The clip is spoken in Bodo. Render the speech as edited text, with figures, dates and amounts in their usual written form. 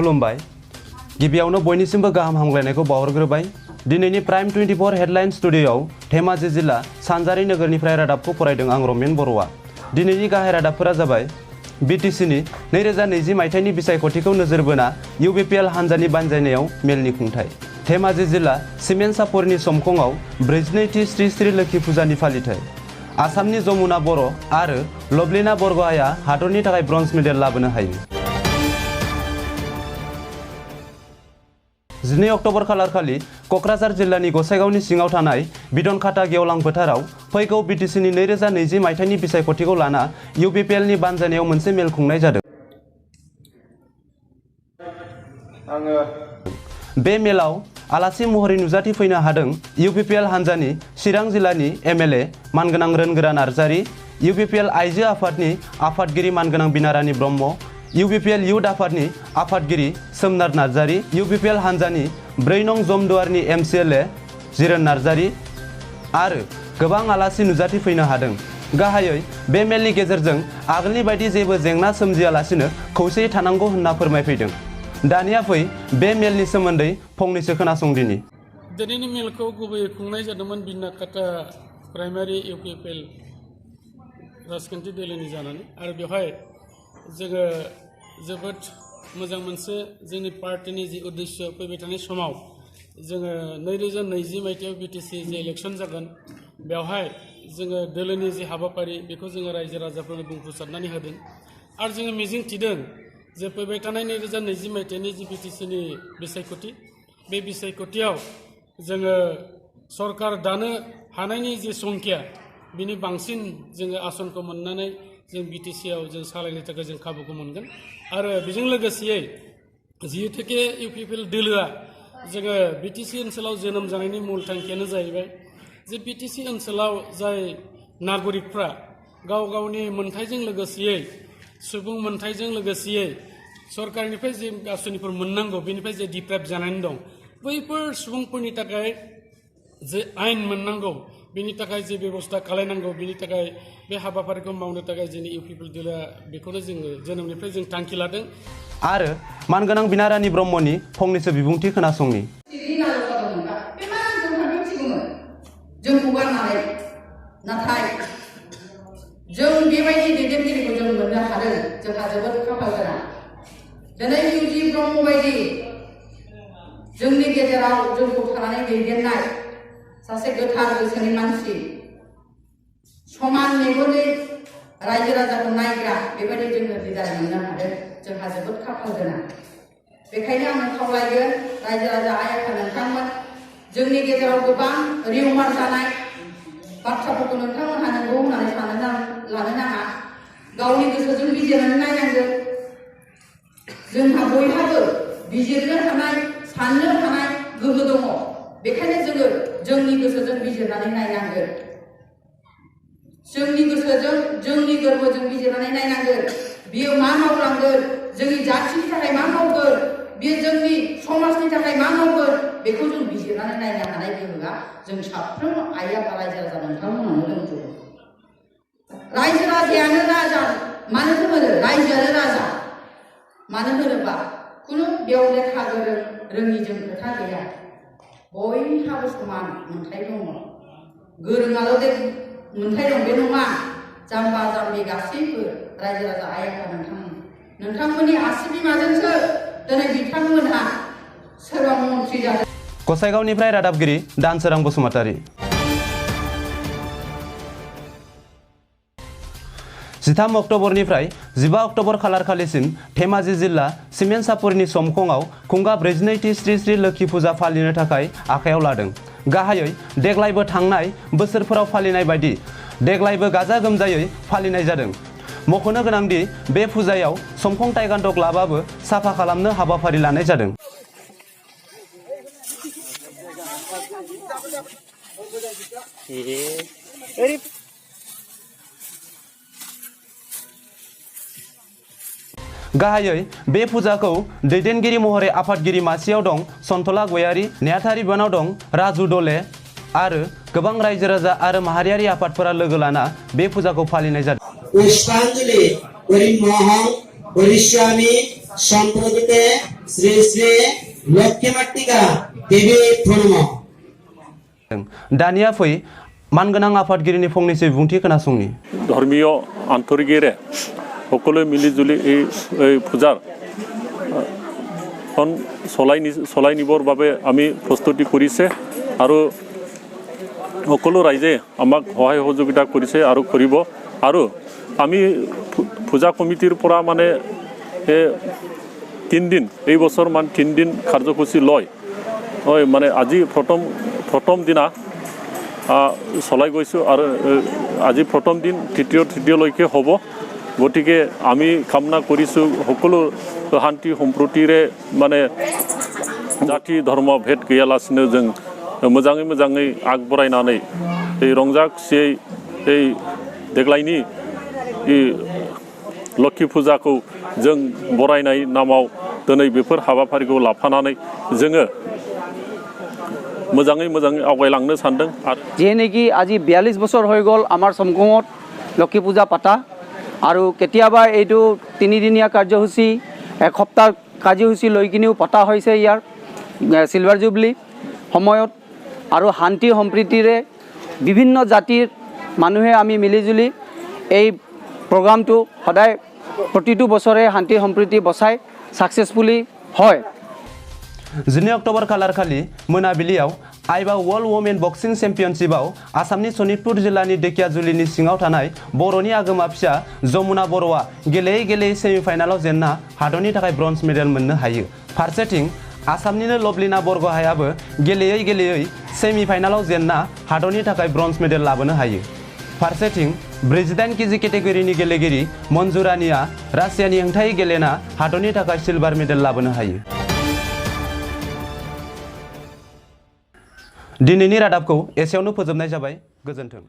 खुलुमबाय गिबियावनो बयनिसिमबो गाहाम हामलायनायखौ बावहरग्रोबाय। दिनैनि प्राइम 24 हेडलाइन स्टुडिय'आव धेमाजि जिल्ला सानजारि नोगोरनिफ्राय रादाबखौ फरायदों आं रमेन बर'आ। दिनैनि गाहाय रादाबफोरा जाबाय बिटिसिनि 2020 मायथाइनि बिसायख'थिखौ नोजोर बोना इउबिपिएल हान्जानि बानजायनायाव मेलनि खुंथाय। धेमाजि जिल्ला सिमेन्ट सापरिनि समखङाव 42थि श्री श्री लोखि फुजानि फालिथाय। आसामनि जमुना बर' आरो लभलिना बरग'हाया हादरनि थाखाय ब्रन्ज मेडेल लाबोनो हायो। 12 अक्ट'बर खालारखालि क'क्राझार जिल्लानि गसाइगावनि सिङाव थानाय बिदनखाता गेवलां फोथाराव फैगौ बिटिसिनि 2020 मायथाइनि बिसायख'थिखौ लाना इउबिपिएलनि बानजायनायाव मोनसे मेल खुंनाय जादों। बे मेलाव आलासि महरै नुजाथि फैनो हादों इउबिपिएल हान्जानि चिरां जिल्लानि एमएलए मानगोनां रोनगोरा नार्जारि, इउबिपिएल आइजो आफादनि आफादगिरि मानगोनां बिनारानि ब्रह्म, इउबिपिएल इयुथ आफादनि आफादगिरि सोमनाथ नार्जारि, इउबिपिएल हान्जानि 4 नं जमदुवारनि एमसिएलए जिरन नार्जारि आरो गोबां आलासि नुजाथि फैनो हादों। गाहायै बे मेलनि गेजेरजों आगोलनि बायदि जेबो जेंना सोमजियालासिनो खौसेयै थानांगौ होनना फोरमायफैदों। दानिया फै बे मेलनि सोमोन्दै फंनैसो खोनासंदिनि। दिनैनि मेलखौ गुबैयै खुंनाय जादोंमोन बिदनखाता प्राइमारि इउपिपिएल राजखान्थि दोलोनि जानानै आरो बेवहाय जोङो जोबोद मोजां मोनसे जोंनि पार्टिनि जि उद्देश्य फैबाय थानाय समाव जोङो 2020 मायथाइयाव बिटिसि जे इलेक्सन जागोन बेवहाय जोङो दोलोनि जि हाबाफारि बेखौ जोङो रायजो राजाफोरनो बुंफोरसारनानै होदों आरो जोङो मिजिं थिदों जे फैबाय थानाय 2020 मायथाइनि जि बिटिसिनि बिसायख'थि बे बिसायख'थियाव जोङो सरकार दानो हानायनि जि संख्या बिनि बांसिन जोङो आसनखौ मोननानै जों बिटिसिआव जों सालायनो थाखाय जों खाबुखौ मोनगोन आरो बेजों लोगोसेयै जिहेतुके इउपिपिएल दोलोआ जोङो बिटिसि ओनसोलाव जोनोम जानायनि मुल थांखियानो जाहैबाय जे बिटिसि ओनसोलाव जाय नागरिकफ्रा गाव गावनि मोनथायजों लोगोसेयै सुबुं मोनथायजों लोगोसेयै सरकारनिफ्राय जे आसनिफोर मोननांगौ बेनिफ्राय जे डिप्राइभ जानानै दं बैफोर सुबुंफोरनि थाखाय जे आयेन मोननांगौ बेनि थाखाय जे बेबस्था खालायनांगौ बेनि थाखाय बे हाबाफारिखौ मावनो थाखाय जोंनि इउपिपिएल दोलोआ बेखौनो जोङो जोनोमनिफ्राय जों थांखि लादों। आरो मानगोनां बिनारानि ब्रह्मनि फंनैसो बिबुंथि खोनासंनि। जोंखौ गारनानै नाथाय जों बेबायदि दैदेनगिरिखौ जों मोननो हादों जोंहा जोबोद खाफाल गोनां। दिनै इउजि ब्रह्म बायदि जोंनि गेजेराव जोंखौ थानानै दैदेननाय सासे गोथार गोसोनि मानसि समान मेगननि रायजो राजाखौ नायग्रा बेबायदि जोङो लिडार मोननो हादों जोंहा जोबोद खाफाल गोनां। बेखायनो आङो खावलायगोन रायजो राजा आइ आफा नोंथांमोन जोंनि गेजेराव गोबां रिउमार जानाय बाथ्राफोरखौ नोंथांमोनहा नंगौ होननानै लानो नाङा। गावनि गोसोजों बिजिरनानै नायनांगोन। जोंहा बयहाबो बिजिरनो हानाय साननो हानाय गोहो दङ। बेखायनो जोङो जोंनि गोसोजों बिजिरनानै नायनांगोन। जोंनि गोसोजों जोंनि गोरबोजों बिजिरनानै नायनांगोन। बियो मा मावलांगोन, जोंनि जाथिनि थाखाय मा मावगोन, बियो जोंनि समाजनि थाखाय मा मावगोन बेखौ जों बिजिरनानै नायनो हानाय गोहोआ जों साफ्रोम आइ आफा रायजो राजा नोंथांमोनावनो दंजोबो। रायजो राजायानो राजा मानो होनो रायजोआनो राजा मानो होनोबा खुनु बेयाव लेखा गोरों रोङिजों खोथा गैया। बयहाबो समान मोनथाय दङ। गोरोङाल' दे मोनथाय दं बे नङा। जाम्बा जाम्बि गासैबो रायजो राजा आइ आफा नोंथांमोननि आसि बिमाजोंसो दिनै बिथांमोनहा सोरबा मन्थ्रि जादों। गसाइगावनिफ्राय रादाबगिरि दानसोरां बसुमतारी। 13 अक्ट'बरनिफ्राय 15 अक्ट'बर खालारखालिसिम धेमाजि जिल्ला सिमेन्ट सापरिनि समखङाव खुंगा 42थि श्री श्री लोखि फुजा फालिनो थाखाय आखायाव लादों। गाहायै देग्लायबो थांनाय बोसोरफोराव फालिनाय बायदि देग्लायबो गाजा गोमजायै फालिनाय जादों। मख'नो गोनांदि बे फुजायाव समखं टाइगान्ड क्लाबाबो साफा खालामनो हाबाफारि लानाय जादों। गाहायै बे फुजाखौ दैदेनगिरि महरै आफादगिरि मासियाव दं सन्तला गयारी, नेहाथारि बिबानाव दं राजु दले आरो गोबां रायजो राजा आरो माहारियारि आफादफोरा लोगो लाना बे फुजाखौ फालिनाय जादों। पुष्पांजलि परिमोहन परिस्वामी সম্প্রতিতে শ্রী শ্রী লক্ষ্মীমাতৃকা দেবী ধর্ম दानिया फै मानगोनां आफादगिरिनि फंनैसो बिबुंथि खोनासंनि ধর্মীয় আন্তরিকেৰে সকলোৱে মিলিজুলি এই পূজাৰ চলাই নিবৰ বাবে আমি প্ৰস্তুতি কৰিছে আৰু সকলো ৰাইজে আমাক সহায় সহযোগিতা কৰিছে আৰু কৰিব আৰু আমি পূজা কমিটিৰ পৰা মানে 3 দিন এই বছৰ মান 3 দিন কাৰ্যসূচী লয় মানে আজি প্ৰথম দিনা চলাই গৈছোঁ আৰু আজি প্ৰথম দিন তৃতীয়লৈকে হ'ব গতিকে আমি কামনা কৰিছোঁ সকলো শান্তি সম্প্ৰীতিৰে মানে জাতি ধৰ্ম ভেদ গैयालासिनो जों मोजाङै আগবঢ়াयनानै এই ৰংजा खुसियै এই देग्लायनि लक्ष्मी फुजाखौ जों बरायनाय नामाव दिनै बेफोर हाबाफारिखौ लाफानानै जोङो मोजाङै आवगायलांनो सानदों जेनेकि আজি 42 বছৰ হৈ গ'ল আমাৰ সমকমত লক্ষ্মী পূজা পাতা আৰু কেতিয়াবা এইটো 3 দিনীয়া কাৰ্যসূচী এক সপ্তাহ কাৰ্যসূচী লৈ কিনেও পতা হৈছে ইয়াৰ সিলভাৰ জুবলি সময়ত আৰু শান্তি সম্প্ৰীতিৰে বিভিন্ন জাতিৰ মানুহে আমি মিলিজুলি এই প্ৰগ্ৰামটো সদায় প্ৰতিটো বছৰে শান্তি সম্প্ৰীতি বচাই সাকসেসফুলি হয় 2 अक्ट'बर खालार खालि मोनाबिलियाव आइबा वर्ल्ड वमेन बक्सिं चेम्पियनशिपआव आसामनि सनितपुर जिल्लानि धेकियाजुलिनि सिङाव थानाय बर'नि आगोमा फिसा जमुना बर'आ गेलेयै सेमिफाइनालाव जेनना हादरनि थाखाय ब्रन्ज मेडेल मोननो हायो फारसेथिं आसामनिनो लभलिना बरग'हायाबो गेलेयै सेमिफाइनालाव जेनना हादरनि थाखाय ब्रन्ज मेडेल लाबोनो हायो फारसेथिं 48 केजि केटेगरिनि गेलेगिरि मन्जु रानीआ रासियानि हेंथायै गेलेना हादरनि थाखाय सिलभार मेडेल लाबोनो हायो दिनैनि रादाबखौ एसेयावनो फोजोबनाय जाबाय गोजोन्थों।